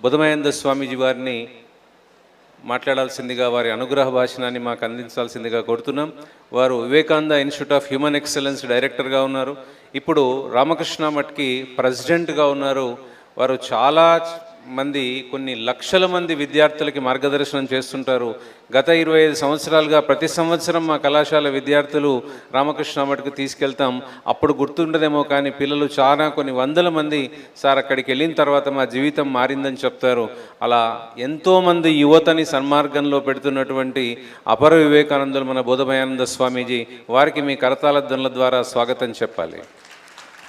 బుధమయాంద స్వామీజీ వారిని మాట్లాడాల్సిందిగా, వారి అనుగ్రహ భాషణాన్ని మాకు అందించాల్సిందిగా కోరుతున్నాం. వారు Vivekananda institute of human excellence డైరెక్టర్గా ఉన్నారు. ఇప్పుడు రామకృష్ణ మఠ్కి ప్రెసిడెంట్గా ఉన్నారు. వారు చాలా మంది, కొన్ని లక్షల మంది విద్యార్థులకి మార్గదర్శనం చేస్తుంటారు. గత 25 సంవత్సరాలుగా ప్రతి సంవత్సరం మా కళాశాల విద్యార్థులు రామకృష్ణ మఠ్కి తీసుకెళ్తాం. అప్పుడు గుర్తుండదేమో కానీ పిల్లలు చాలా కొన్ని వందల మంది సార్ అక్కడికి వెళ్ళిన తర్వాత మా జీవితం మారిందని చెప్తారు. అలా ఎంతోమంది యువతని సన్మార్గంలో పెడుతున్నటువంటి అపర వివేకానందులు మన బోధమయానంద స్వామీజీ, వారికి మీ కరతాళ ధ్వనుల ద్వారా స్వాగతం చెప్పాలి.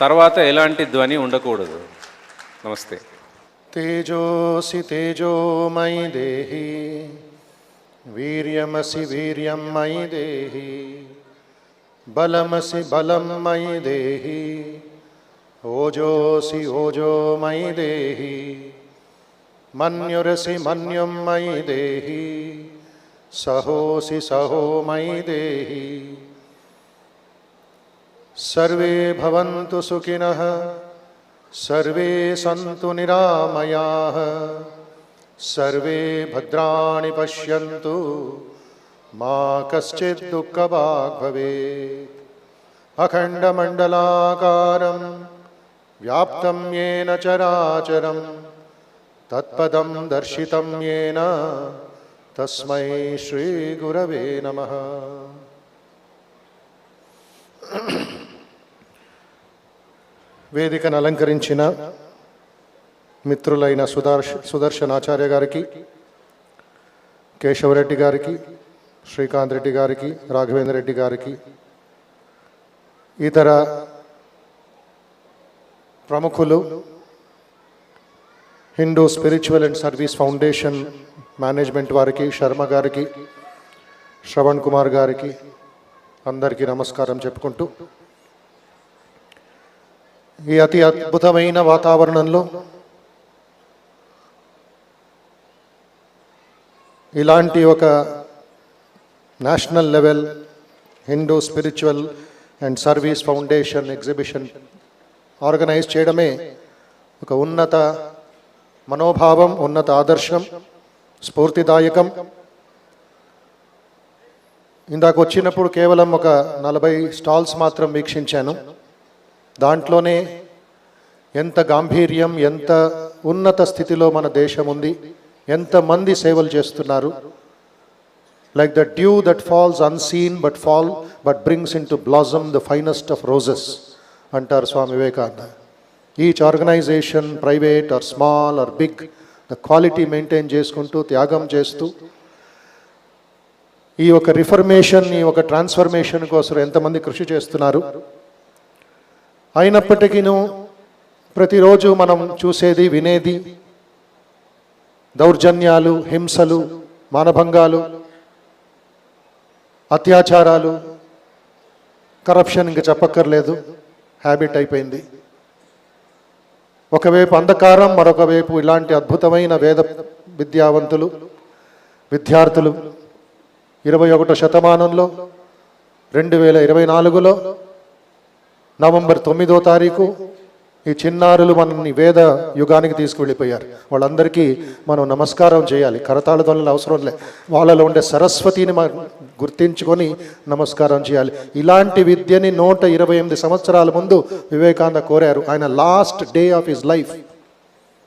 తర్వాత ఎలాంటి ధ్వని ఉండకూడదు. నమస్తే. తేజోసి తేజోమయి దేహి, వీర్యమసి వీర్యం మయి దేహి, బలమసి బలం మయి దేహి, ఓజోసి ఓజోమయి దేహి, మన్యురసి మన్యం మయి దేహి, సహోసి సహోమయి దేహి. సర్వే భవంతు సుఖినః, సర్వే సంతు నిరామయాః, సర్వే భద్రాణి పశ్యంతు, మా కశ్చిత్ దుఃఖభాగ్ భవేత్. అఖండమండలాకారం వ్యాప్తం యేన చరాచరం, తత్పదం దర్శితం యేన తస్మై శ్రీ గురవే నమః. వేదికను అలంకరించిన మిత్రులైన సుదర్శనాచార్య గారికి, కేశవరెడ్డి గారికి, శ్రీకాంత్ రెడ్డి గారికి, రాఘవేంద్ర రెడ్డి గారికి, ఇతర ప్రముఖులు, Hindu spiritual and service foundation management వారికి, శర్మ గారికి, శ్రవణ్ కుమార్ గారికి అందరికీ నమస్కారం చెప్పుకుంటూ, ఈ అతి అద్భుతమైన వాతావరణంలో ఇలాంటి ఒక national level Hindu spiritual and service foundation exhibition organise చేయడమే ఒక ఉన్నత మనోభావం, ఉన్నత ఆదర్శం, స్ఫూర్తిదాయకం. ఇందాక వచ్చినప్పుడు కేవలం ఒక 40 స్టాల్స్ మాత్రం వీక్షించాను. దాంట్లోనే ఎంత గాంభీర్యం, ఎంత ఉన్నత స్థితిలో మన దేశం ఉంది, ఎంతమంది సేవలు చేస్తున్నారు. Like the dew that falls unseen but brings into blossom the finest of roses అంటారు Swami Vivekananda. Each organisation, private or small or big, the quality maintain చేసుకుంటూ, త్యాగం చేస్తూ ఈ ఒక రిఫర్మేషన్, ఈ ఒక ట్రాన్స్ఫర్మేషన్ కోసం ఎంతమంది కృషి చేస్తున్నారు. అయినప్పటికీను ప్రతిరోజు మనం చూసేది, వినేది దౌర్జన్యాలు, హింసలు, మానభంగాలు, అత్యాచారాలు, కరప్షన్ ఇంకా చెప్పక్కర్లేదు, హ్యాబిట్ అయిపోయింది. ఒకవైపు అంధకారం, మరొక వైపు ఇలాంటి అద్భుతమైన వేద విద్యావంతులు, విద్యార్థులు 21వ శతమానంలో 2024లో నవంబర్ 9వ తారీఖు ఈ చిన్నారులు మనల్ని వేద యుగానికి తీసుకువెళ్ళిపోయారు. వాళ్ళందరికీ మనం నమస్కారం చేయాలి. కరతాళ ధ్వనులు అవసరం లే, వాళ్ళలో ఉండే సరస్వతిని మనం గుర్తించుకొని నమస్కారం చేయాలి. ఇలాంటి విద్యని 128 సంవత్సరాల ముందు వివేకానంద కోరారు. ఆయన last day of his life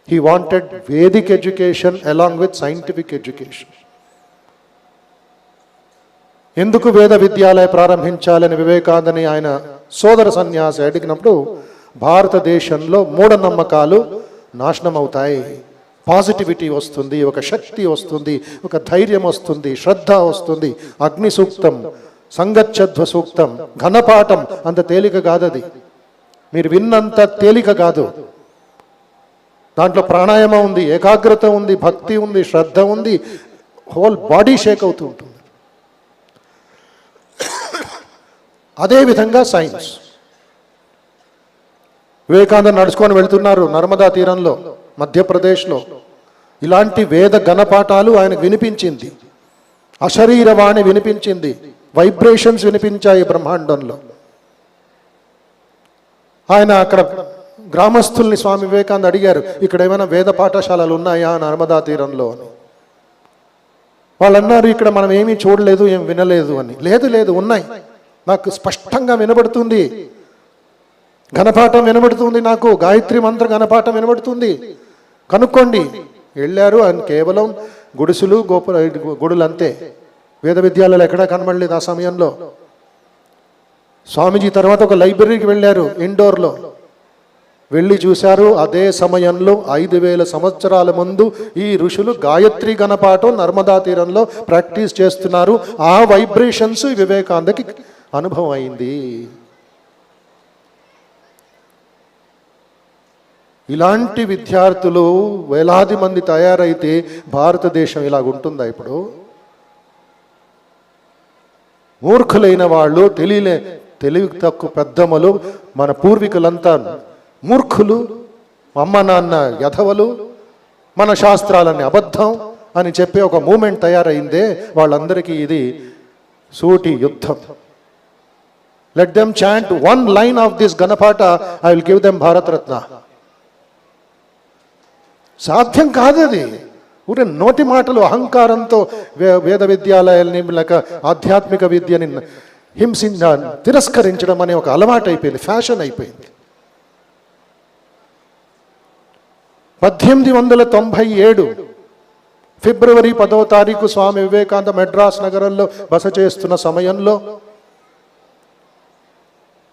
he wanted Vedic education along with scientific education. ఎందుకు వేద విద్యాలయ ప్రారంభించాలని వివేకానందని ఆయన సోదర సన్యాసి అడిగినప్పుడు, భారతదేశంలో మూఢనమ్మకాలు నాశనం అవుతాయి, పాజిటివిటీ వస్తుంది, ఒక శక్తి వస్తుంది, ఒక ధైర్యం వస్తుంది, శ్రద్ధ వస్తుంది. అగ్ని సూక్తం, సంగచ్చధ్వ సూక్తం, ఘనపాఠం అంత తేలిక కాదది, మీరు విన్నంత తేలిక కాదు. దాంట్లో ప్రాణాయామం ఉంది, ఏకాగ్రత ఉంది, భక్తి ఉంది, శ్రద్ధ ఉంది, హోల్ బాడీ షేక్ అవుతూ ఉంటుంది. అదేవిధంగా సైన్స్. వివేకానంద నడుచుకొని వెళ్తున్నారు నర్మదా తీరంలో, మధ్యప్రదేశ్లో. ఇలాంటి వేద ఘనపాఠాలు ఆయనకు వినిపించింది, అశరీరవాణి వినిపించింది, వైబ్రేషన్స్ వినిపించాయి బ్రహ్మాండంలో. ఆయన అక్కడ గ్రామస్తుల్ని స్వామి వివేకానంద అడిగారు, ఇక్కడ ఏమైనా వేద పాఠశాలలు ఉన్నాయా నర్మదా తీరంలో అని. వాళ్ళు అన్నారు, ఇక్కడ మనం ఏమీ చూడలేదు, ఏం వినలేదు అని. లేదు ఉన్నాయి, నాకు స్పష్టంగా వినబడుతుంది, ఘనపాఠం వినబడుతుంది, నాకు గాయత్రి మంత్ర ఘనపాఠం వినబడుతుంది, కనుక్కోండి. వెళ్ళారు. ఆయన కేవలం గుడిసెలు గుడులు అంతే, వేద విద్యాలయాలు ఎక్కడా కనబడలేదు ఆ సమయంలో. స్వామీజీ తర్వాత ఒక లైబ్రరీకి వెళ్ళారు ఇండోర్లో. వెళ్ళి చూశారు, అదే సమయంలో 5000 సంవత్సరాల ముందు ఈ ఋషులు గాయత్రి గణపాఠం నర్మదా తీరంలో ప్రాక్టీస్ చేస్తున్నారు. ఆ వైబ్రేషన్స్ వివేకానందకి అనుభవం అయింది. ఇలాంటి విద్యార్థులు వేలాది మంది తయారైతే భారతదేశం ఇలాగుంటుందా? ఇప్పుడు మూర్ఖులైన వాళ్ళు, తెలివి తక్కువ పెద్దమ్మలు, మన పూర్వీకులంతా మూర్ఖులు, అమ్మ నాన్న యధవలు, మన శాస్త్రాలన్నీ అబద్ధం అని చెప్పే ఒక మూమెంట్ తయారైందే, వాళ్ళందరికీ ఇది సూటి యుద్ధం. Let them chant 1 line of this Ganapatha, I will give them Bharat Ratna. సాధ్యం కాదు అది. ఊరే నోటి మాటలు అహంకారంతో వేద విద్యాలయాల్ని లేక ఆధ్యాత్మిక విద్యని తిరస్కరించడం అనే ఒక అలవాటు అయిపోయింది, ఫ్యాషన్ అయిపోయింది. 1897 ఫిబ్రవరి 10వ తారీఖు స్వామి వివేకానంద మెడ్రాస్ నగరంలో బస చేస్తున్న సమయంలో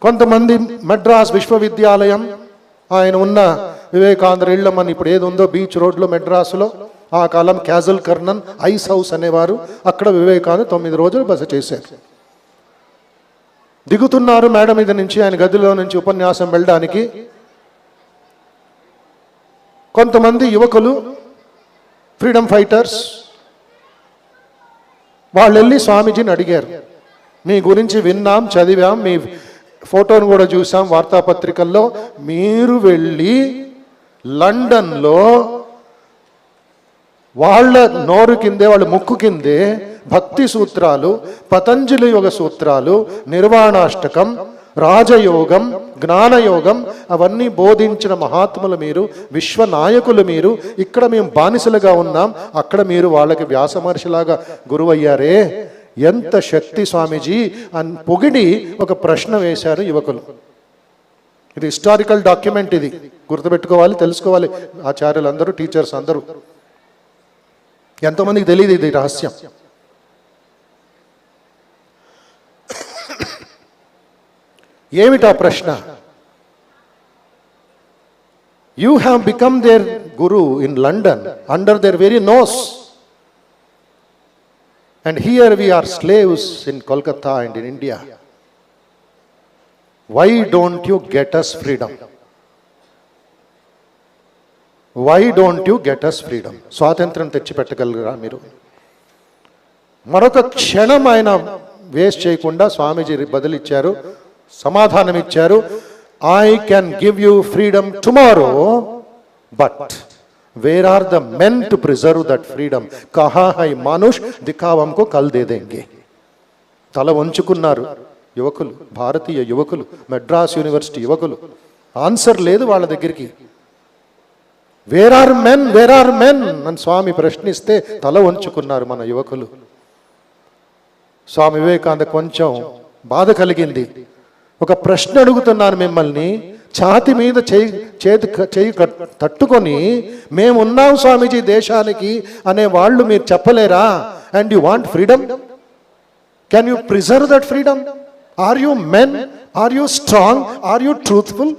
కొంతమంది మెడ్రాస్ విశ్వవిద్యాలయం, ఆయన ఉన్న వివేకానంద ఇళ్ళమని ఇప్పుడు ఏది ఉందో బీచ్ రోడ్లో మెడ్రాసులో, ఆ కాలం క్యాజల్ కర్నన్ ఐస్ హౌస్ అనేవారు, అక్కడ వివేకానంద 9 రోజులు బస చేశారు. దిగుతున్నారు మేడ మీద నుంచి, ఆయన గదిలో నుంచి ఉపన్యాసం వెళ్ళడానికి. కొంతమంది యువకులు, ఫ్రీడమ్ ఫైటర్స్, వాళ్ళు వెళ్ళి స్వామీజీని అడిగారు, మీ గురించి విన్నాం, చదివాం, మీ ఫోటోను కూడా చూసాం వార్తాపత్రికల్లో, మీరు వెళ్ళి లండన్లో వాళ్ళ నోరు కిందే, వాళ్ళ ముక్కు కిందే భక్తి సూత్రాలు, పతంజలి యోగ సూత్రాలు, నిర్వాణాష్టకం, రాజయోగం, జ్ఞానయోగం అవన్నీ బోధించిన మహాత్ములు మీరు, విశ్వనాయకులు మీరు. ఇక్కడ మేము బానిసలుగా ఉన్నాం, అక్కడ మీరు వాళ్ళకి వ్యాస మహర్షిలాగా గురువయ్యారే, ఎంత శక్తి స్వామీజీ అని పొగిడి ఒక ప్రశ్న వేశారు యువకులు. ఇది హిస్టారికల్ డాక్యుమెంట్, ఇది గుర్తుపెట్టుకోవాలి, తెలుసుకోవాలి ఆచార్యులందరూ, టీచర్స్ అందరూ. ఎంతోమందికి తెలియదు ఇది రహస్యం. ఏమిటా ప్రశ్న? You have become their guru in London under their very nose, and here we are slaves in Kolkata and in India. Why don't you get us freedom? Why don't you get us freedom? స్వాతంత్రం తెచ్చిపెట్టగలరా మీరు? మరొక క్షణం ఆయన waste చేయకుండా స్వామీజీ బదులిచ్చారు, సమాధానం ఇచ్చారు. I can give you freedom tomorrow, but where are the men to preserve that freedom? Kaha hai manush dikhav humko kal de denge. తల వంచుకున్నారు యువకులు, భారతీయ యువకులు, మెడ్రాస్ యూనివర్సిటీ యువకులు. ఆన్సర్ లేదు వాళ్ళ దగ్గరికి. Where are men, where are men అని స్వామి ప్రశ్నిస్తే తల వంచుకున్నారు మన యువకులు. స్వామి వివేకానంద కొంచెం బాధ కలిగింది. ఒక ప్రశ్న అడుగుతున్నాను మిమ్మల్ని, ఛాతి మీద చేయి తట్టుకొని మేమున్నాం స్వామీజీ దేశానికి అనే వాళ్ళు మీరు చెప్పలేరా? And you want freedom? Can you preserve that freedom? Are you men? Are you strong? Are you truthful?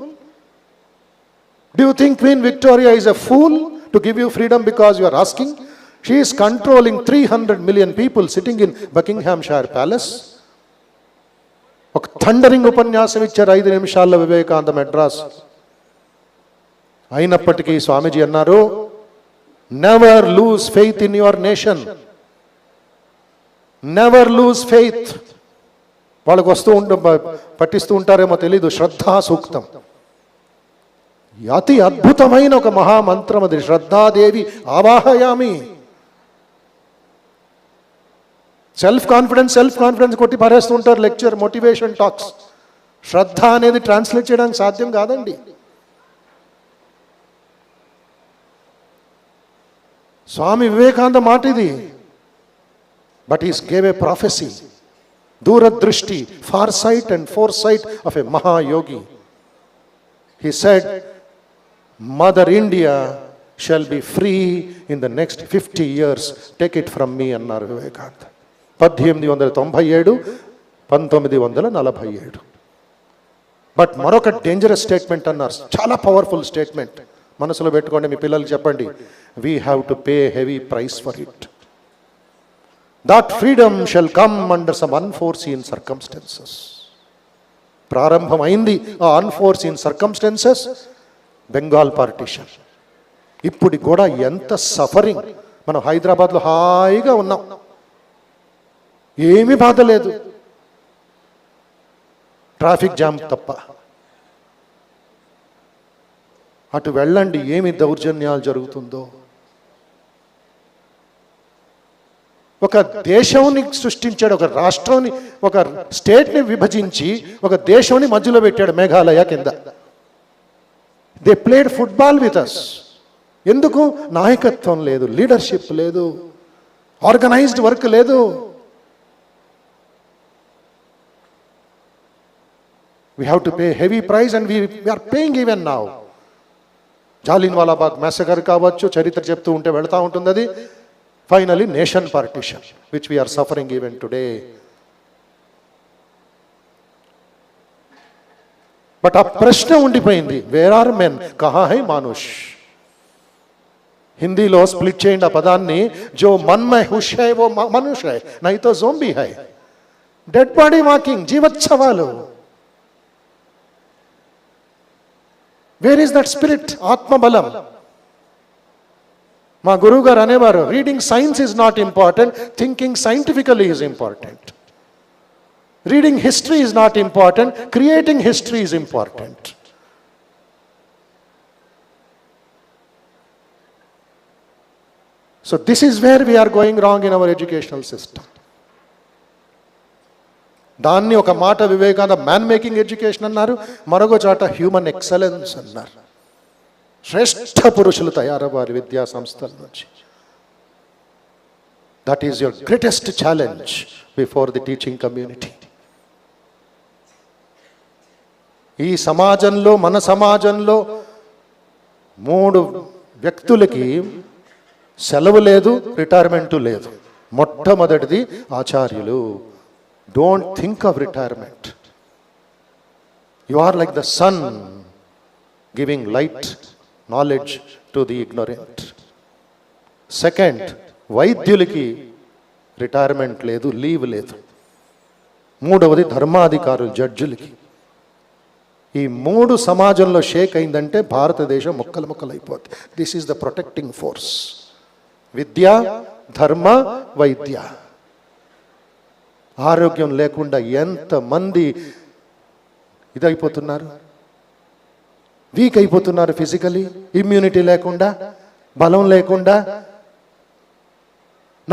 Do you think Queen Victoria is a fool to give you freedom because you are asking? She is controlling 300 million people sitting in Buckinghamshire palace. ఒక thundering ఉపన్యాసం ఇచ్చారు 5 నిమిషాల్లో వివేకానంద మెడ్రాస్. అయినప్పటికీ స్వామీజీ అన్నారు, never lose faith in your nation, never lose faith. వాళ్ళకు పట్టిస్తూ ఉంటారేమో తెలీదు, శ్రద్ధా సూక్తం. అతి అద్భుతమైన ఒక మహామంత్రం అది. శ్రద్ధాదేవి ఆవాహయామి. సెల్ఫ్ కాన్ఫిడెన్స్ కొట్టి పారేస్తూ ఉంటారు లెక్చర్, మోటివేషన్ టాక్స్. శ్రద్ధ అనేది ట్రాన్స్లేట్ చేయడానికి సాధ్యం కాదండి. స్వామి వివేకానంద మాట ఇది. But is gave a prophecy, దూరదృష్టి, far sight and foresight of a మహాయోగి. He said, Mother India shall be free in the next 50 years. Take it from me అన్నారు Vivekananda. 1897, 1947. But మరొక డేంజరస్ స్టేట్మెంట్ అన్నారు, చాలా పవర్ఫుల్ స్టేట్మెంట్. మనసులో పెట్టుకోండి, మీ పిల్లలకి చెప్పండి. We have to pay heavy price for it. That freedom shall come under some unforeseen circumstances. ప్రారంభమైంది ఆ అన్ఫోర్సీన్ సర్కమ్స్టెన్సెస్, బెంగాల్ పార్టీషన్. ఇప్పుడు కూడా ఎంత సఫరింగ్. మనం హైదరాబాద్లో హాయిగా ఉన్నాం, ఏమీ బాధ లేదు, ట్రాఫిక్ జామ్ తప్ప. అటు వెళ్ళండి, ఏమి దౌర్జన్యాలు జరుగుతుందో. ఒక దేశాన్ని సృష్టించాడు, ఒక రాష్ట్రాన్ని, ఒక స్టేట్ని విభజించి ఒక దేశాన్ని మధ్యలో పెట్టాడు, మేఘాలయ కింద. They played football with us. ఎందుకు? నాయకత్వం లేదు, లీడర్షిప్ లేదు, ఆర్గనైజ్డ్ వర్క్ లేదు. We have to pay heavy price and we are paying even now. Jallianwala Bagh massacre కావచ్చు, చరిత్ర చెప్తూ ఉంటే వెళతా ఉంటుంది అది. Finally nation partition, which we are suffering even today. But ఆ ప్రశ్న ఉండిపోయింది, వేర్ ఆర్ మెన్, కహా హై మానుష్. హిందీలో స్ప్లిట్ చేయండి ఆ పదాన్ని. జో మన్ మే హుష్ హై వో మనుష్ హై, నహీ తో జోంబీ హై. డెడ్ బాడీ వాకింగ్, జీవోత్సవాలు. వేర్ ఈస్ దట్ స్పిరిట్, ఆత్మబలం? మా గురువు గారు అనేవారు, reading science is not important, thinking scientifically is important. Reading history is not important, creating history is important. So this is where we are going wrong in our educational system. దాన్ని ఒక మాట Vivekananda man making education అన్నారు, మరొక చాట human excellence అన్నారు. శ్రేష్ఠ పురుషులు తయారవ్వాలి విద్యా సంస్థల నుంచి. That is your greatest challenge before the teaching community. ఈ సమాజంలో, మన సమాజంలో 3 వ్యక్తులకి సెలవు లేదు, రిటైర్మెంటు లేదు. మొట్టమొదటిది ఆచార్యులు. Don't think of retirement. You are like the sun, giving light, knowledge to the ignorant. Second, వైద్యులకి రిటైర్మెంట్ లేదు, లీవ్ లేదు. మూడవది ధర్మాధికారులు, జడ్జులకి. ఈ 3 సమాజంలో షేక్ అయిందంటే భారతదేశం ముక్కలు ముక్కలు అయిపోద్ది. This is the protecting force. విద్య, ధర్మ, వైద్య. ఆరోగ్యం లేకుండా ఎంతమంది ఇదైపోతున్నారు, వీక్ అయిపోతున్నారు ఫిజికలీ. ఇమ్యూనిటీ లేకుండా, బలం లేకుండా,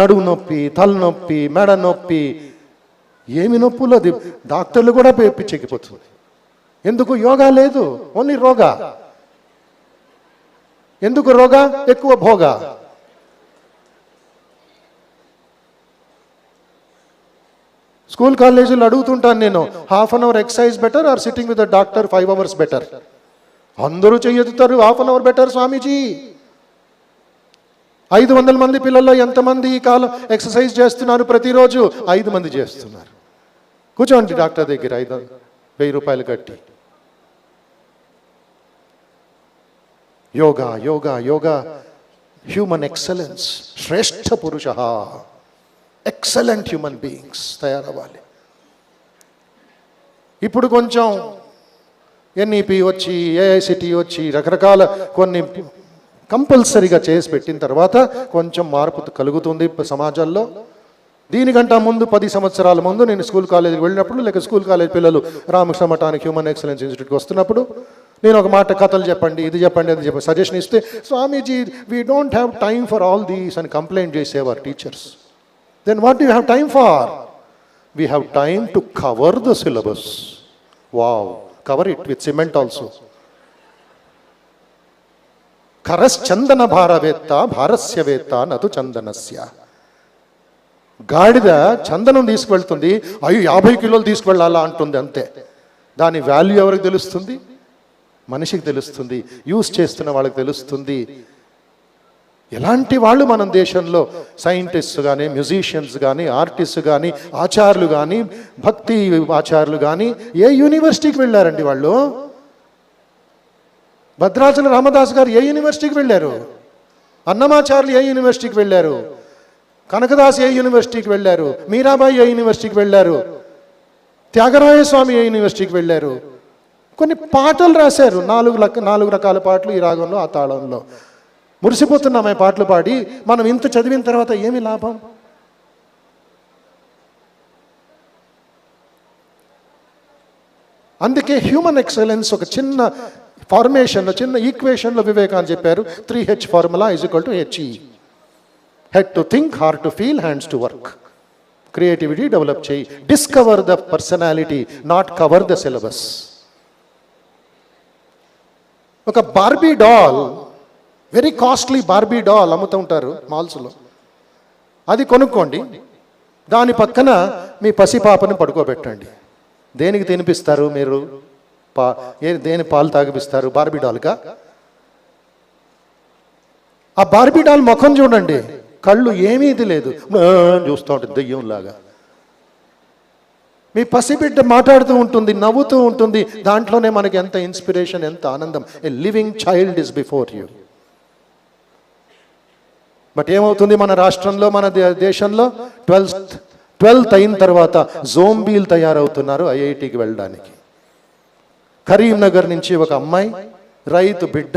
నడుము నొప్పి, తలనొప్పి, మెడ నొప్పి, ఏమి నొప్పులు అది డాక్టర్లు కూడా పిచ్చెక్కిపోతుంది. ఎందుకు? యోగా లేదు, ఓన్లీ రోగా. ఎందుకు రోగా? ఎక్కువ భోగా. స్కూల్ కాలేజీలు అడుగుతుంటాను నేను, half an hour exercise better or sitting with the doctor 5 hours better? అందరూ చెయ్యెత్తుతారు, half an hour better Swamiji. 500 మంది పిల్లల్లో ఎంతమంది ఈ కాలం ఎక్సర్సైజ్ చేస్తున్నారు? ప్రతిరోజు 5 మంది చేస్తున్నారు. కూర్చోండి డాక్టర్ దగ్గర 1000 రూపాయలు కట్టి. యోగా, యోగా, యోగా. హ్యూమన్ ఎక్సలెన్స్, శ్రేష్ఠ పురుష, ఎక్సలెంట్ హ్యూమన్ బీయింగ్స్ తయారవ్వాలి. ఇప్పుడు కొంచెం ఎన్ఈపి వచ్చి, ఏఐసిటి వచ్చి, రకరకాల కొన్ని కంపల్సరీగా చేసి పెట్టిన తర్వాత కొంచెం మార్పు కలుగుతుంది సమాజంలో. దీనికంటే ముందు 10 సంవత్సరాల ముందు నేను స్కూల్ కాలేజీకి వెళ్ళినప్పుడు, లేక స్కూల్ కాలేజ్ పిల్లలు రామకృష్ణ మఠానికి హ్యూమన్ ఎక్సలెన్స్ ఇన్స్టిట్యూట్కి వస్తున్నప్పుడు నేను ఒక మాట, కథలు చెప్పండి, ఇది చెప్పండి, అది చెప్పండి, సజెషన్ ఇస్తే, Swamiji we don't have time for all these అని కంప్లైంట్ చేసేవారు teachers. Then what do you have time for? We have time to cover the syllabus. Wow, cover it with cement also. కరశ్చందన భారవేత్త భారస్యవేత్త నతు చందనస్య. గాడిద చందనం తీసుకువెళ్తుంది, 50 కిలోలు తీసుకువెళ్ళాలా అంటుంది అంతే. దాని వాల్యూ ఎవరికి తెలుస్తుంది? మనిషికి తెలుస్తుంది, యూజ్ చేస్తున్న వాళ్ళకి తెలుస్తుంది. ఎలాంటి వాళ్ళు మన దేశంలో సైంటిస్ట్స్ కానీ, మ్యూజిషియన్స్ కానీ, ఆర్టిస్ట్ కానీ, ఆచార్యులు కానీ, భక్తి ఆచార్యులు కానీ ఏ యూనివర్సిటీకి వెళ్ళారండి వాళ్ళు? భద్రాచల రామదాస్ గారు ఏ యూనివర్సిటీకి వెళ్ళారు? అన్నమాచార్యులు ఏ యూనివర్సిటీకి వెళ్ళారు? కనకదాస్ ఏ యూనివర్సిటీకి వెళ్ళారు? మీరాబాయి ఏ యూనివర్సిటీకి వెళ్ళారు? త్యాగరాయస్వామి ఏ యూనివర్సిటీకి వెళ్ళారు? కొన్ని పాటలు రాశారు, 4 రకాల పాటలు ఈ రాగంలో, ఆ తాళంలో. మురిసిపోతున్నాం ఈ పాటలు పాడి. మనం ఇంత చదివిన తర్వాత ఏమి లాభం? అందుకే హ్యూమన్ ఎక్సలెన్స్ ఒక చిన్న ఫార్మేషన్లో, చిన్న ఈక్వేషన్లో వివేకానంద చెప్పారు, 3H formula =HE. Head to think, heart to feel, hands to work. Creativity develop చేయి. Discover the personality, not cover the syllabus. ఒక Barbie doll, very costly Barbie doll అమ్ముతూ ఉంటారు మాల్స్లో. అది కొనుక్కోండి, దాని పక్కన మీ పసిపాపని పడుకోబెట్టండి. దేనికి తినిపిస్తారు మీరు? దేని పాలు తాగిపిస్తారు? బార్బీ డాల్గా? ఆ బార్బీ డాల్ ముఖం చూడండి, కళ్ళు ఏమీ ఇది లేదు, చూస్తూ ఉంటుంది దెయ్యంలాగా. మీ పసిబిడ్డ మాట్లాడుతూ ఉంటుంది, నవ్వుతూ ఉంటుంది, దాంట్లోనే మనకి ఎంత ఇన్స్పిరేషన్, ఎంత ఆనందం. ఏ living child is before you. But ఏమవుతుంది మన రాష్ట్రంలో, మన దేశంలో? 12th అయిన తర్వాత జోంబీలు తయారవుతున్నారు ఐఐటికి వెళ్ళడానికి. కరీంనగర్ నుంచి ఒక అమ్మాయి, రైతు బిడ్డ,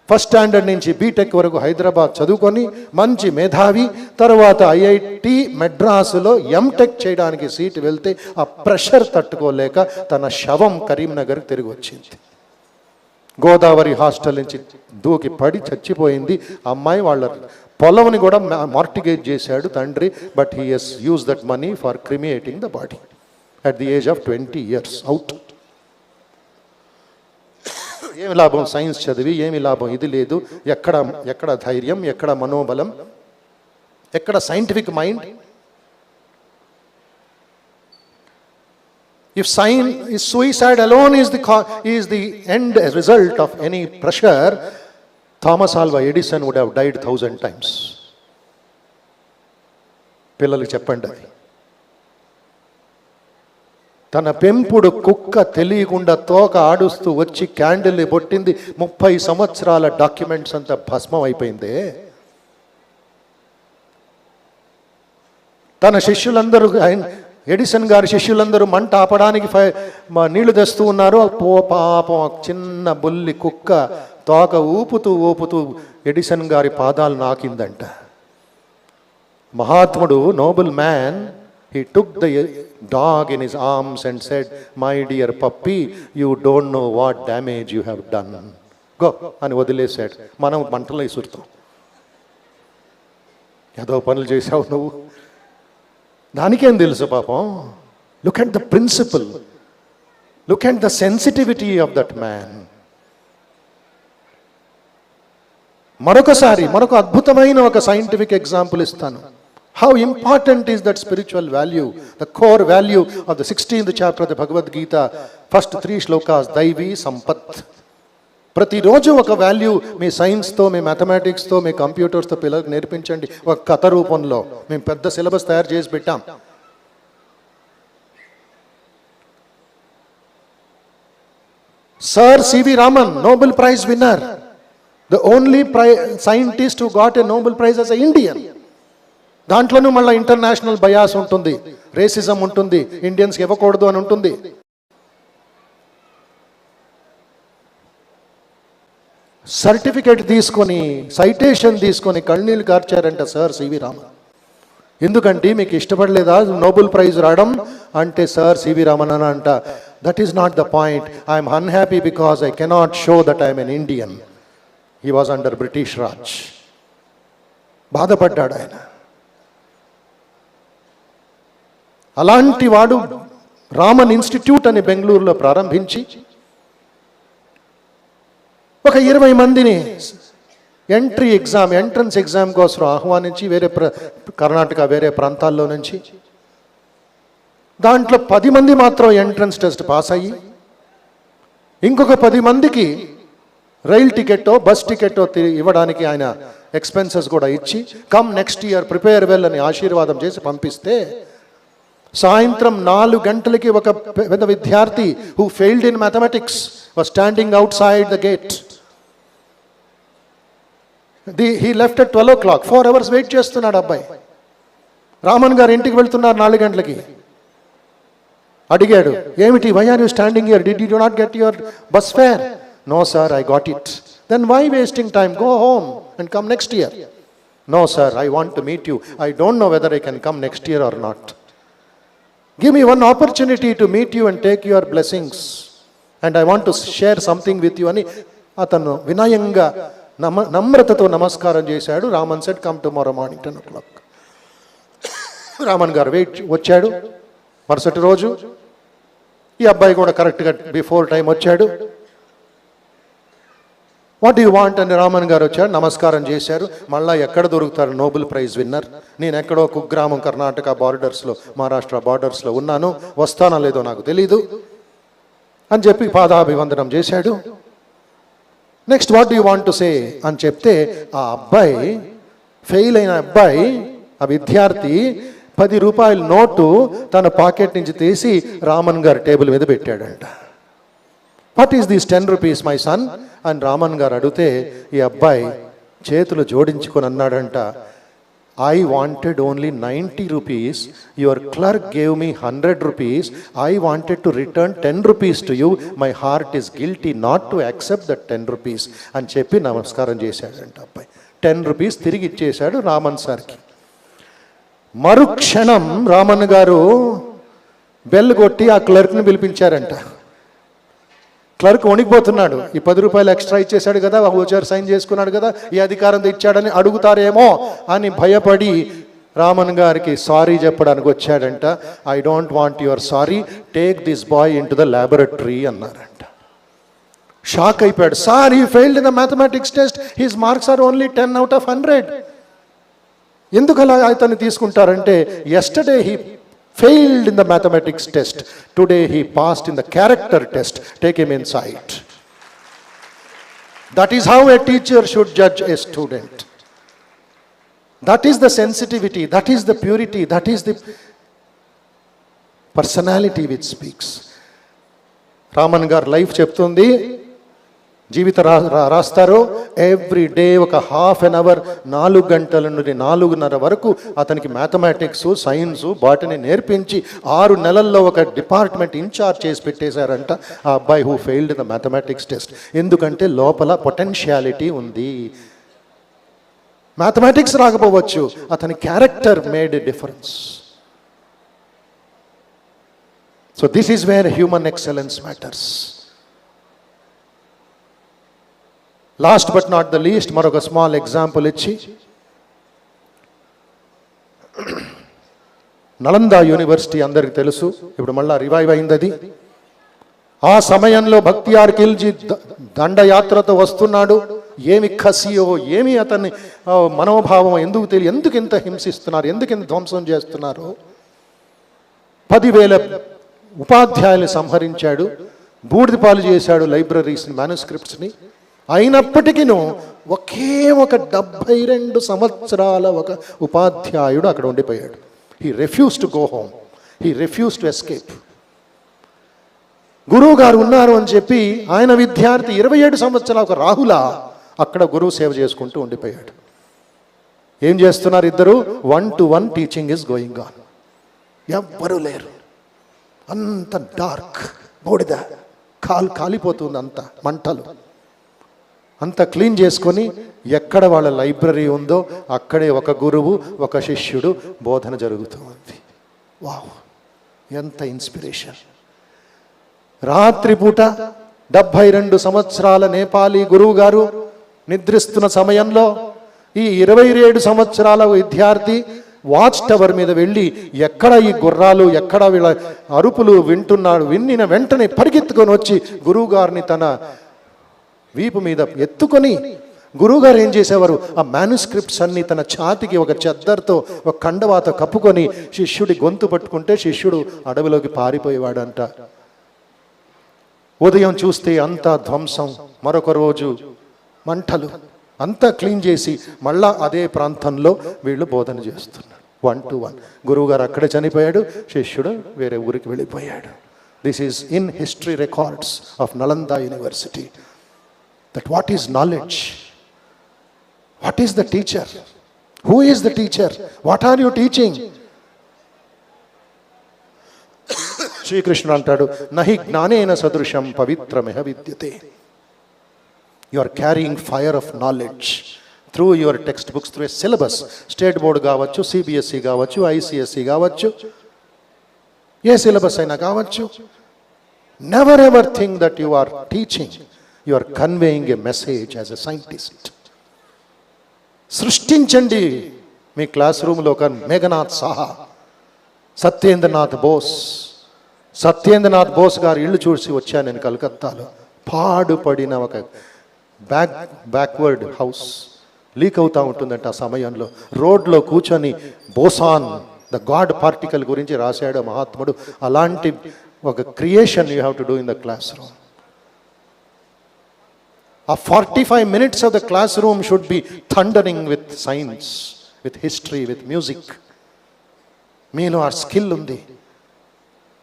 ఫస్ట్ స్టాండర్డ్ నుంచి బీటెక్ వరకు హైదరాబాద్ చదువుకొని మంచి మేధావి, తర్వాత ఐఐటి మెడ్రాసులో ఎంటెక్ చేయడానికి సీటు వెళ్తే ఆ ప్రెషర్ తట్టుకోలేక తన శవం కరీంనగర్ తిరిగి వచ్చింది. గోదావరి హాస్టల్ నుంచి దూకి పడి చచ్చిపోయింది అమ్మాయి. వాళ్ళ పొలంని కూడా మార్టిగేజ్ చేశాడు తండ్రి. But he has use that money for cremating the body at the age of 20 years out. ఏమి లాభం సైన్స్ చదివి? ఏమి లాభం? ఇది లేదు. ఎక్కడ ధైర్యం, ఎక్కడ మనోబలం, ఎక్కడ scientific mind? If suicide alone is the end result of any pressure, Thomas Alva Edison would have died 1,000 times. పిల్లలకి చెప్పండి. తన పెంపుడు కుక్క తెలియకుండా తోక ఆడుస్తూ వచ్చి క్యాండిల్ని పొట్టింది. 30 సంవత్సరాల డాక్యుమెంట్స్ అంతా భస్మం అయిపోయిందే. తన శిష్యులందరూ, ఎడిసన్ గారి శిష్యులందరూ మంట ఆపడానికి నీళ్లు తెస్తూ ఉన్నారు. పాపం చిన్న బుల్లి కుక్క తోక ఊపుతూ ఎడిసన్ గారి పాదాలు నాకిందంట. మహాత్ముడు, noble man, he took the dog in his arms and said, "My dear puppy, you don't know what damage you have done. Go," అని వదిలేశాడు. మనం మంటలో ఇసురుతాం. ఏదో పనులు చేశావు నువ్వు, దానికేం తెలుసు పాపం. Look at the principle, look at the sensitivity of that man. మరొక అద్భుతమైన ఒక సైంటిఫిక్ ఎగ్జాంపుల్ ఇస్తాను. How important is that spiritual value, the core value of the 16th chapter of the Bhagavad Gita, first 3 shlokas, దైవీ సంపత్. ప్రతిరోజు ఒక value మీ సైన్స్తో, మీ మ్యాథమెటిక్స్తో, మీ కంప్యూటర్స్తో పిల్లలకు నేర్పించండి ఒక కథ రూపంలో. మేము పెద్ద సిలబస్ తయారు చేసి పెట్టాం. Sir C V Raman, Nobel prize winner, the only scientist who got a Nobel Prize as an Indian. దాంట్లోనూ మళ్ళీ ఇంటర్నేషనల్ బయాస్ ఉంటుంది, రేసిజం ఉంటుంది, ఇండియన్స్కి ఇవ్వకూడదు అని ఉంటుంది. సర్టిఫికేట్ తీసుకొని, సైటేషన్ తీసుకొని కన్నీళ్ళు కార్చారంట సార్ సివి రామన్. ఎందుకంటే మీకు ఇష్టపడలేదా నోబెల్ ప్రైజ్ రావడం అంటే? సార్ సివి రామన్ అని అంట, that is not the point. I'm unhappy because I cannot show that I'm N Indian. He was under British Raj. బాధపడ్డాడు ఆయన. అలాంటి వాడు రామన్ ఇన్స్టిట్యూట్ అని బెంగళూరులో ప్రారంభించి ఒక 20 మందిని ఎంట్రన్స్ ఎగ్జామ్ కోసం ఆహ్వానించి కర్ణాటక వేరే ప్రాంతాల్లో నుంచి, దాంట్లో 10 మంది మాత్రం ఎంట్రన్స్ టెస్ట్ పాస్ అయ్యి, ఇంకొక 10 మందికి రైల్ టికెట్టో బస్ టికెట్టో ఇవ్వడానికి ఆయన ఎక్స్పెన్సెస్ కూడా ఇచ్చి, come next year prepare well అని ఆశీర్వాదం చేసి పంపిస్తే, సాయంత్రం 4 గంటలకి ఒక పెద్ద విద్యార్థి who failed in mathematics was standing outside the gate. He left at 12 o'clock. 4 hours wait చేస్తున్నాడు అబ్బాయి. రామన్ గారు ఇంటికి వెళ్తున్నారు 4 గంటలకి. అడిగాడు, ఏమిటి, why are you standing here, did you not get your bus fare? No sir, I got it. Then why wasting time, go home and come next year. No sir, I want to meet you, I don't know whether I can come next year or not. Give me one opportunity to meet you and take your blessings and I want to share something with you అని అతను వినయంగా నమ్రతతో నమస్కారం చేశాడు. Raman said, come tomorrow morning 10 o'clock. Raman గారు వచ్చాడు. మరుసటి రోజు ఈ అబ్బాయి కూడా కరెక్ట్గా బిఫోర్ టైం వచ్చాడు. వాట్ యూ వాంట్ అని రామన్ గారు వచ్చాడు, నమస్కారం చేశారు. మళ్ళీ ఎక్కడ దొరుకుతారు నోబెల్ ప్రైజ్ విన్నర్, నేను ఎక్కడో కుగ్రామం కర్ణాటక బార్డర్స్లో, మహారాష్ట్ర బార్డర్స్లో ఉన్నాను, వస్తానో లేదో నాకు తెలీదు అని చెప్పి పాదాభివందనం చేశాడు. Next what you want to say అని చెప్తే, ఆ అబ్బాయి, ఫెయిల్ అయిన అబ్బాయి, ఆ విద్యార్థి 10 రూపాయల నోటు తన పాకెట్ నుంచి తీసి రామన్ గారు టేబుల్ మీద పెట్టాడంట. What is this 10 rupees my son అని రామన్ గారు అడిగితే, ఈ అబ్బాయి చేతులు జోడించుకొని అన్నాడంట, I wanted only 90 rupees, your clerk gave me 100 rupees, I wanted to return 10 rupees to you, my heart is guilty not to accept that 10 rupees అని చెప్పి నమస్కారం చేశాడంట అబ్బాయి. 10 rupees తిరిగి ఇచ్చేశాడు రామన్ సార్కి. మరుక్షణం రామన్ గారు బెల్ కొట్టి ఆ క్లర్క్ని పిలిపించారంట. క్లర్క్ వణికిపోతున్నాడు. ఈ 10 రూపాయలు ఎక్స్ట్రా ఇచ్చేశాడు కదా, ఓచర్ సైన్ చేసుకున్నాడు కదా, ఈ అధికారంతో ఇచ్చాడని అడుగుతారేమో అని భయపడి రామన్ గారికి సారీ చెప్పడానికి వచ్చాడంట. I don't want your sorry, take this boy in to the laboratory అన్నారంట. షాక్ అయిపోయాడు. Sir, he failed in the mathematics test, his marks are only 10 out of 100. ఎందుకు అలా అతన్ని తీసుకుంటారంటే, yesterday he failed in the mathematics test, today he passed in the character test, take him inside. That is how a teacher should judge a student. That is the sensitivity, that is the purity, that is the personality which speaks. Raman gar life చెప్తుంది, జీవిత రాస్తారు. Every day ఒక ½ an hour, 4 గంటల నుండి 4:30 వరకు అతనికి mathematics, science, botany నేర్పించి 6 నెలల్లో ఒక డిపార్ట్మెంట్ ఇన్ఛార్జ్ చేసి పెట్టేశారంట ఆ అబ్బాయి who failed in the mathematics test. ఎందుకంటే లోపల పొటెన్షియాలిటీ ఉంది. మ్యాథమెటిక్స్ రాకపోవచ్చు, అతని character made a difference. So this is wear human excellence matters. Last but not the least మరొక స్మాల్ ఎగ్జాంపుల్ ఇచ్చి, నలందా యూనివర్సిటీ అందరికి తెలుసు, ఇప్పుడు మళ్ళా రివైవ్ అయింది అది. ఆ సమయంలో భక్తియార్ ఖిల్జీ దండయాత్రతో వస్తున్నాడు. ఏమి కసియో, ఏమి అతన్ని మనోభావం, ఎందుకు ఇంత హింసిస్తున్నారు, ఎందుకు ఇంత ధ్వంసం చేస్తున్నారు. 10,000 ఉపాధ్యాయులు సంహరించాడు, బూడిదపాలు చేశాడు లైబ్రరీస్ని, మ్యానుస్క్రిప్ట్స్ని. అయినప్పటికీ ఒకే ఒక 72 సంవత్సరాల ఒక ఉపాధ్యాయుడు అక్కడ ఉండిపోయాడు. He refuse to go home, he refuse to escape. గురువు గారు ఉన్నారు అని చెప్పి ఆయన విద్యార్థి 27 సంవత్సరాల ఒక రాహుల అక్కడ గురువు సేవ చేసుకుంటూ ఉండిపోయాడు. ఏం చేస్తున్నారు ఇద్దరు? 1-to-1 teaching is going on. ఎవ్వరూ లేరు, అంత డార్క్, బూడిద, కాలిపోతుంది, అంత మంటలు. అంత క్లీన్ చేసుకొని ఎక్కడ వాళ్ళ లైబ్రరీ ఉందో అక్కడే ఒక గురువు, ఒక శిష్యుడు బోధన జరుగుతుంది. వావ్, ఎంత ఇన్స్పిరేషన్. రాత్రిపూట 72 సంవత్సరాల నేపాలీ గురువు గారు నిద్రిస్తున్న సమయంలో ఈ 27 సంవత్సరాల విద్యార్థి వాచ్ టవర్ మీద వెళ్ళి ఎక్కడ ఈ గుర్రాలు, ఎక్కడ వీళ్ళ అరుపులు వింటున్నాడు. విన్నిన వెంటనే పరిగెత్తుకొని వచ్చి గురువు గారిని తన వీపు మీద ఎత్తుకొని గురువుగారు ఏం చేసేవారు, ఆ మాన్యుస్క్రిప్ట్స్ అన్ని తన ఛాతికి ఒక చెద్దర్తో ఒక కండవాత కప్పుకొని శిష్యుడి గొంతు పట్టుకుంటే శిష్యుడు అడవిలోకి పారిపోయేవాడంట. ఉదయం చూస్తే అంతా ధ్వంసం, మరొక రోజు మంటలు, అంతా క్లీన్ చేసి మళ్ళా అదే ప్రాంతంలో వీళ్ళు బోధన చేస్తున్నారు 1 to 1. గురువుగారు అక్కడే చనిపోయాడు, శిష్యుడు వేరే ఊరికి వెళ్ళిపోయాడు. This is in history records of Nalanda university. That what is knowledge, what is the teacher, who is the teacher, what are you teaching? శ్రీకృష్ణుడు అంటాడు, నహి జ్ఞానేన సదృశం పవిత్రమిహ విద్యతే. You are carrying fire of knowledge through your textbooks, through a syllabus. State board కావచ్చు, CBSE కావచ్చు, ICSE కావచ్చు, ఏ సిలబస్ అయినా కావచ్చు. Never ever think that you are teaching, you are conveying A message as a scientist. సృష్టించండి మీ class రూమ్లో ఒక మేఘనాథ్ సాహా, సత్యేంద్రనాథ్ బోస్. సత్యేంద్రనాథ్ బోస్ గారు ఇల్లు చూసి వచ్చాను నేను కలకత్తాలో. పాడుపడిన ఒక బ్యాక్వర్డ్ హౌస్ లీక్ అవుతూ ఉంటుందంట. ఆ సమయంలో రోడ్లో కూర్చొని బోసాన్ ద గాడ్ పార్టికల్ గురించి రాశాడు మహాత్ముడు. అలాంటి ఒక creation you have to do in the class room. ఆ 45 minutes of the classroom should be thundering with science, with history, with music. మీలో ఆ స్కిల్ ఉంది.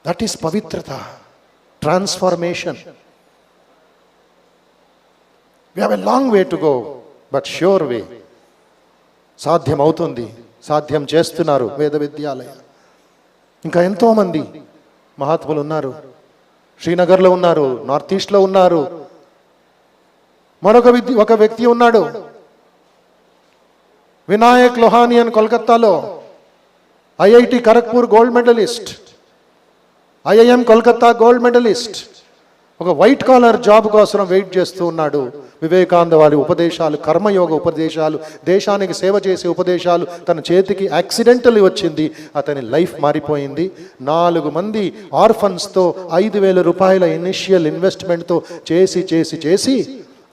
దట్ ఈస్ పవిత్రత, transformation. We have a long way to go, but sure way. సాధ్యం అవుతుంది, సాధ్యం చేస్తున్నారు వేద విద్యాలయ. ఇంకా ఎంతోమంది మహాత్ములు ఉన్నారు. శ్రీనగర్లో ఉన్నారు, నార్త్ ఈస్ట్లో ఉన్నారు. ఒక వ్యక్తి ఉన్నాడు, వినాయక్ లోహాని అని కోల్కత్తాలో, IIT Kharagpur gold medalist, IIM Kolkata gold medalist. ఒక వైట్ కాలర్ జాబ్ కోసం వెయిట్ చేస్తూ ఉన్నాడు. వివేకానంద వారి ఉపదేశాలు, కర్మయోగ ఉపదేశాలు, దేశానికి సేవ చేసే ఉపదేశాలు తన చేతికి యాక్సిడెంటల్లీ వచ్చింది. అతని లైఫ్ మారిపోయింది. 4 మంది ఆర్ఫన్స్తో 5,000 రూపాయల ఇనిషియల్ ఇన్వెస్ట్మెంట్తో చేసి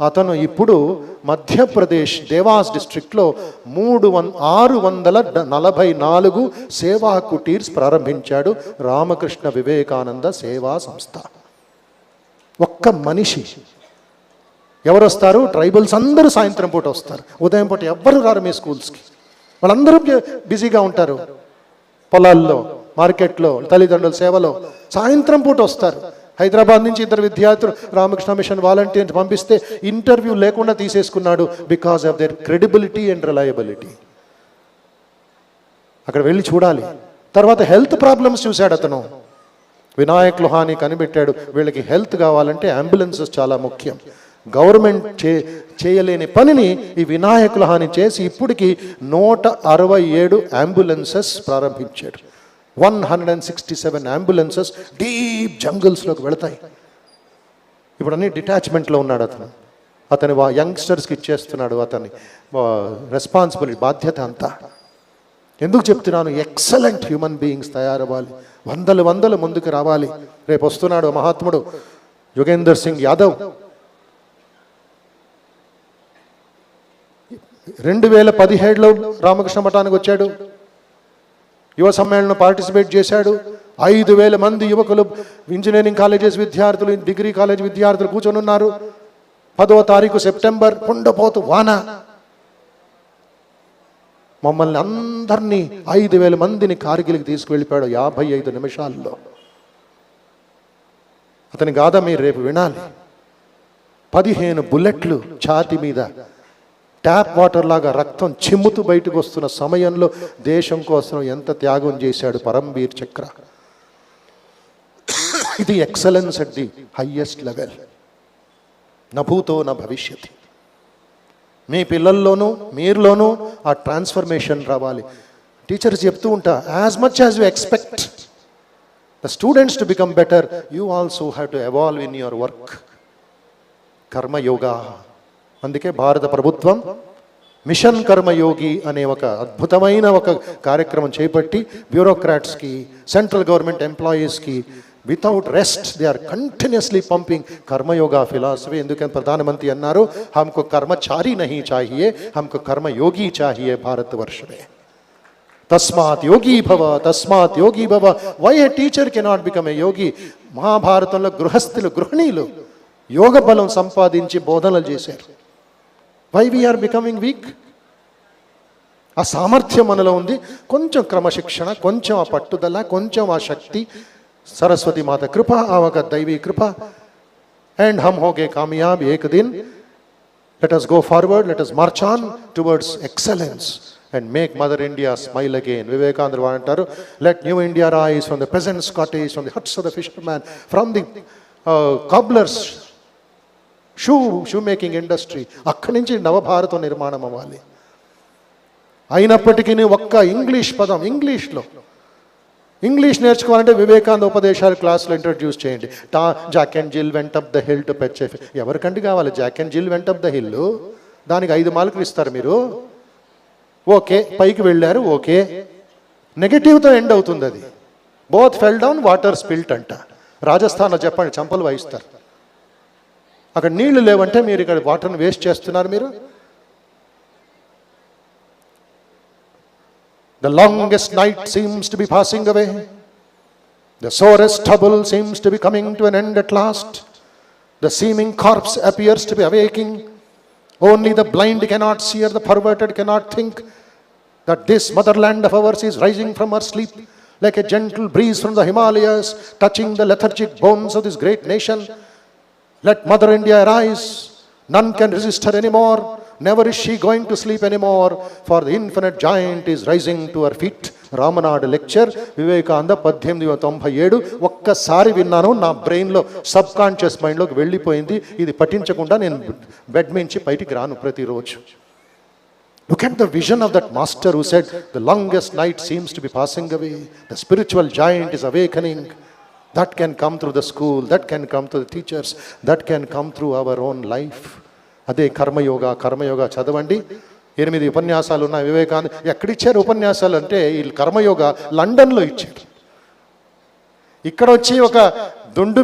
అతను ఇప్పుడు మధ్యప్రదేశ్ దేవాస్ డిస్ట్రిక్ట్లో 644 సేవా కుటీర్స్ ప్రారంభించాడు. రామకృష్ణ వివేకానంద సేవా సంస్థ. ఒక్క మనిషి. ఎవరు వస్తారు? ట్రైబల్స్ అందరూ సాయంత్రం పూట వస్తారు. ఉదయం పూట ఎవ్వరు రారు మీ స్కూల్స్కి. వాళ్ళందరూ బిజీగా ఉంటారు, పొలాల్లో, మార్కెట్లో, తల్లిదండ్రుల సేవలో. సాయంత్రం పూట వస్తారు. హైదరాబాద్ నుంచి 2 విద్యార్థులు రామకృష్ణ మిషన్ వాలంటీర్స్ పంపిస్తే ఇంటర్వ్యూ లేకుండా తీసేసుకున్నాడు. Because of their credibility and reliability. అక్కడ వెళ్ళి చూడాలి. తర్వాత హెల్త్ ప్రాబ్లమ్స్ చూశాడు అతను. వినాయక్ లోహాని కనిపెట్టాడు, వీళ్ళకి హెల్త్ కావాలంటే అంబులెన్సెస్ చాలా ముఖ్యం. గవర్నమెంట్ చేయలేని పనిని ఈ వినాయక్ లోహాని చేసి ఇప్పటికి 167 అంబులెన్సెస్ ప్రారంభించాడు. 167 అంబులెన్సెస్ డీప్ జంగిల్స్లోకి వెళతాయి. ఇప్పుడు అన్ని డిటాచ్మెంట్లో ఉన్నాడు అతను. అతని యంగ్స్టర్స్కి ఇచ్చేస్తున్నాడు అతని రెస్పాన్సిబిలిటీ, బాధ్యత అంతా. ఎందుకు చెప్తున్నాను? ఎక్సలెంట్ హ్యూమన్ బీయింగ్స్ తయారవ్వాలి, వందలు ముందుకు రావాలి. రేపు వస్తున్నాడు మహాత్ముడు యోగేందర్ సింగ్ యాదవ్. 2017లో రామకృష్ణ మఠానికి వచ్చాడు. యువ సమ్మేళనం పార్టిసిపేట్ చేశాడు. 5,000 మంది యువకులు, ఇంజనీరింగ్ కాలేజెస్ విద్యార్థులు, డిగ్రీ కాలేజ్ విద్యార్థులు కూర్చొని ఉన్నారు. 10వ తారీఖు సెప్టెంబర్, కుండపోతు వాన. మమ్మల్ని అందరినీ 5,000 మందిని కార్గిల్కి తీసుకువెళ్ళిపోయాడు 55 నిమిషాల్లో. అతని గాథ మీరు రేపు వినాలి. 15 బుల్లెట్లు ఛాతి మీద, ట్యాప్ వాటర్ లాగా రక్తం చిమ్ముతూ బయటకు వస్తున్న సమయంలో దేశం కోసం ఎంత త్యాగం చేశాడు పరంబీర్ చక్ర. ఇది excellence at the highest level. నభూతో న భవిష్యతి. మీ పిల్లల్లోనూ మీరులోనూ ఆ ట్రాన్స్ఫర్మేషన్ రావాలి. టీచర్స్ చెప్తూ ఉంటా, as much as you expect the students to become better, you also have to evolve in your work. Karmayoga. అందుకే భారత ప్రభుత్వం మిషన్ కర్మయోగి అనే ఒక అద్భుతమైన ఒక కార్యక్రమం చేపట్టి బ్యూరోక్రాట్స్కి, సెంట్రల్ గవర్నమెంట్ ఎంప్లాయీస్కి without rest they are continuously pumping karmayoga philosophy. ఎందుకని ప్రధానమంత్రి అన్నారు, హమ్కో కర్మచారి నహీ చాహియే, హమ్కో కర్మయోగి చాహియే భారతవర్ష మే. తస్మాత్ యోగి భవ, తస్మాత్ యోగి భవ. Why a teacher cannot become a yogi? మహాభారతంలో గృహస్థులు, గృహిణీలు యోగ బలం సంపాదించి బోధనలు చేశారు. Why we are becoming weak? ఆ సామర్థ్యం మనలో ఉంది. కొంచెం క్రమశిక్షణ, కొంచెం ఆ పట్టుదల, కొంచెం ఆ శక్తి, सरस्वती माता कृपा, आवक दैवी कृपा, and हम हो गए कामयाब एक दिन. Let us go forward, let us march on towards excellence and make Mother India smile again. Vivekananda antaru, let new India rise from the peasant's cottage, from the huts of the fisherman, from the cobbler's shoemaking industry. అక్కడి నుంచి నవభారత నిర్మాణం అవ్వాలి. అయినప్పటికీ ఒక్క English పదం, English నేర్చుకోవాలంటే వివేకానంద ఉపదేశాలు క్లాసులో ఇంట్రడ్యూస్ చేయండి. జాక్ అండ్ జిల్ went up the hill to fetch. ఎవరికంటే కావాలి జాక్ అండ్ జిల్ వెంట్ అప్ ద హిల్? దానికి 5 మార్కులు ఇస్తారు మీరు. ఓకే, పైకి వెళ్ళారు, ఓకే. నెగటివ్తో ఎండ్ అవుతుంది అది. Both fell down, water spilt అంట. రాజస్థాన్లో చెప్పండి, చంపలు వాయిస్తారు. అక్కడ నీళ్లు లేవంటే మీరు ఇక్కడ వాటర్ని వేస్ట్ చేస్తున్నారు మీరు. The longest night seems to be passing away. The sorest trouble seems to be coming to an end at last. The seeming corpse appears to be awaking. Only the blind cannot see, or the perverted cannot think that this motherland of ours is rising from her sleep like a gentle breeze from the Himalayas, touching the lethargic bones of this great nation. Let Mother India arise. None can resist her anymore. Never is she going to sleep anymore, for the infinite giant is rising to her feet. Ramnad lecture Vivekananda 1897. ఒక్కసారి విన్నాను, నా బ్రెయిన్లో sub conscious మైండ్లోకి వెళ్ళిపోయింది. ఇది పఠించకుండా నేను bed నుంచి బయటికి రాను ప్రతిరోజు. Look at the vision of that master who said, the longest night seems to be passing away. The spiritual giant is awakening. That can come through the school, that can come through the teachers, that can come through our own life. అదే కర్మయోగా చదవండి. 8 ఉపన్యాసాలు ఉన్నాయి. వివేకానంద ఎక్కడిచ్చారు ఉపన్యాసాలు అంటే, ఈ కర్మయోగ లండన్లో ఇచ్చారు. ఇక్కడ వచ్చి ఒక దుండు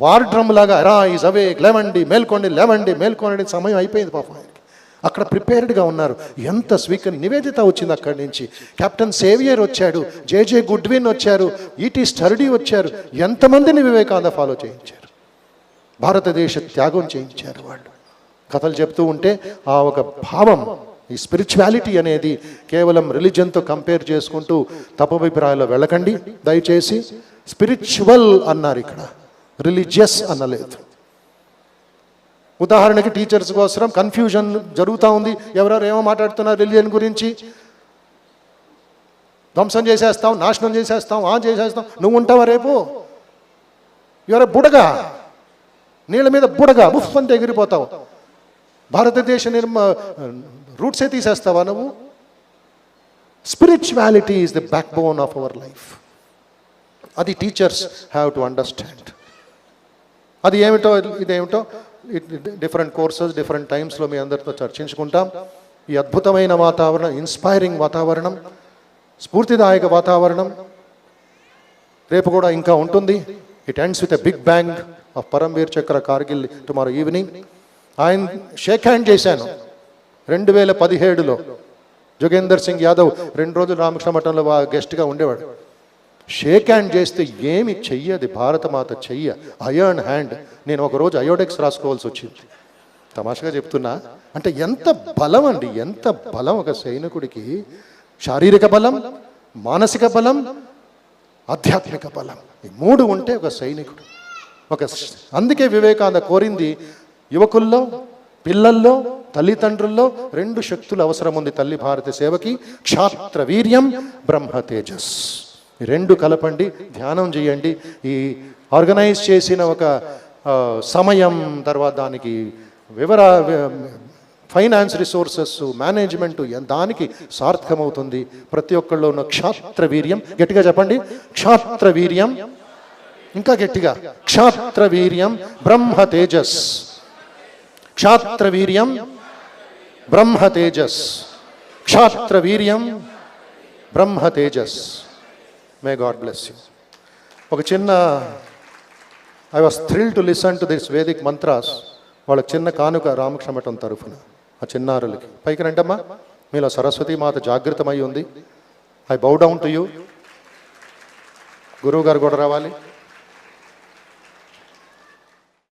వార్ డ్రమ్ లాగా రైజ్ అవేక్, లేవండి మేల్కోండి సమయం అయిపోయింది పాపం. అక్కడ ప్రిపేర్డ్గా ఉన్నారు. ఎంత నివేదిత వచ్చింది అక్కడి నుంచి. కెప్టెన్ సేవియర్ వచ్చాడు, జేజే గుడ్విన్ వచ్చారు, ఈటీ స్టర్డీ వచ్చారు. ఎంతమందిని వివేకానంద ఫాలో చేయించారు, భారతదేశ త్యాగం చేయించారు వాళ్ళు. కథలు చెప్తూ ఉంటే ఆ ఒక భావం, ఈ స్పిరిచువాలిటీ అనేది కేవలం రిలీజన్తో కంపేర్ చేసుకుంటూ తప్పభిప్రాయాల్లో వెళ్ళకండి దయచేసి. స్పిరిచువల్ అన్నారు ఇక్కడ, రిలీజియస్ అనలేదు. ఉదాహరణకి టీచర్స్ కోసం కన్ఫ్యూజన్ జరుగుతూ ఉంది. ఎవరెవరు ఏమో మాట్లాడుతున్నారు రిలీజన్ గురించి. ధ్వంసం చేసేస్తాం, నాశనం చేసేస్తాం, చేసేస్తాం. నువ్వు ఉంటావా రేపు? ఎవర బుడగా, నీళ్ళ మీద బుడగా ఉఫ్ అంతా ఎగిరిపోతావు. భారతదేశ రూట్సే తీసేస్తావా నువ్వు? Spirituality is the back bone of our life. అది టీచర్స్ హ్యావ్ టు అండర్స్టాండ్. అది ఏమిటో ఇదేమిటో డిఫరెంట్ కోర్సెస్ డిఫరెంట్ టైమ్స్లో మీ అందరితో చర్చించుకుంటాం. ఈ అద్భుతమైన వాతావరణం, ఇన్స్పైరింగ్ వాతావరణం, స్ఫూర్తిదాయక వాతావరణం రేపు కూడా ఇంకా ఉంటుంది. It ends with a big bang of Paramvir Chakra Kargil tomorrow evening. ఆయన షేక్ హ్యాండ్ చేశాను 2017లో. జోగేందర్ సింగ్ యాదవ్ 2 రోజులు రామకృష్ణ మఠంలో గెస్ట్గా ఉండేవాడు. షేక్ హ్యాండ్ చేస్తే ఏమి చెయ్యది భారతమాత చెయ్య, అయర్న్ హ్యాండ్. నేను ఒకరోజు అయోడెక్స్ రాసుకోవాల్సి వచ్చింది. తమాషగా చెప్తున్నా. అంటే ఎంత బలం అండి, ఎంత బలం ఒక సైనికుడికి. శారీరక బలం, మానసిక బలం, ఆధ్యాత్మిక బలం, ఈ 3 ఉంటే ఒక సైనికుడు. అందుకే వివేకానంద కోరింది యువకుల్లో, పిల్లల్లో, తల్లిదండ్రుల్లో 2 శక్తులు అవసరం ఉంది తల్లి భారత సేవకి. క్షాత్ర వీర్యం, బ్రహ్మ తేజస్. ఈ 2 కలపండి, ధ్యానం చేయండి. ఈ ఆర్గనైజ్ చేసిన ఒక సమయం, తర్వాత దానికి ఫైనాన్స్ రిసోర్సెస్, మేనేజ్మెంట్, దానికి సార్థకమవుతుంది. ప్రతి ఒక్కళ్ళు ఉన్న క్షాత్ర వీర్యం. గట్టిగా చెప్పండి, క్షాత్ర వీర్యం. ఇంకా గట్టిగా, క్షాత్ర వీర్యం బ్రహ్మ తేజస్. క్షాత్ర వీర్యం బ్రహ్మ తేజస్. క్షాత్ర వీర్యం బ్రహ్మ Tejas. May God bless you. ఒక చిన్న I was thrill to listen to this Vedic mantras. వాళ్ళకి చిన్న కానుక రామకృష్ణ మఠం తరఫున ఆ చిన్నారులకి. పైకి రండమ్మా, మీలో సరస్వతి మాత జాగృతమై ఉంది. I bow down to you. గురువు గారు కూడా రావాలి.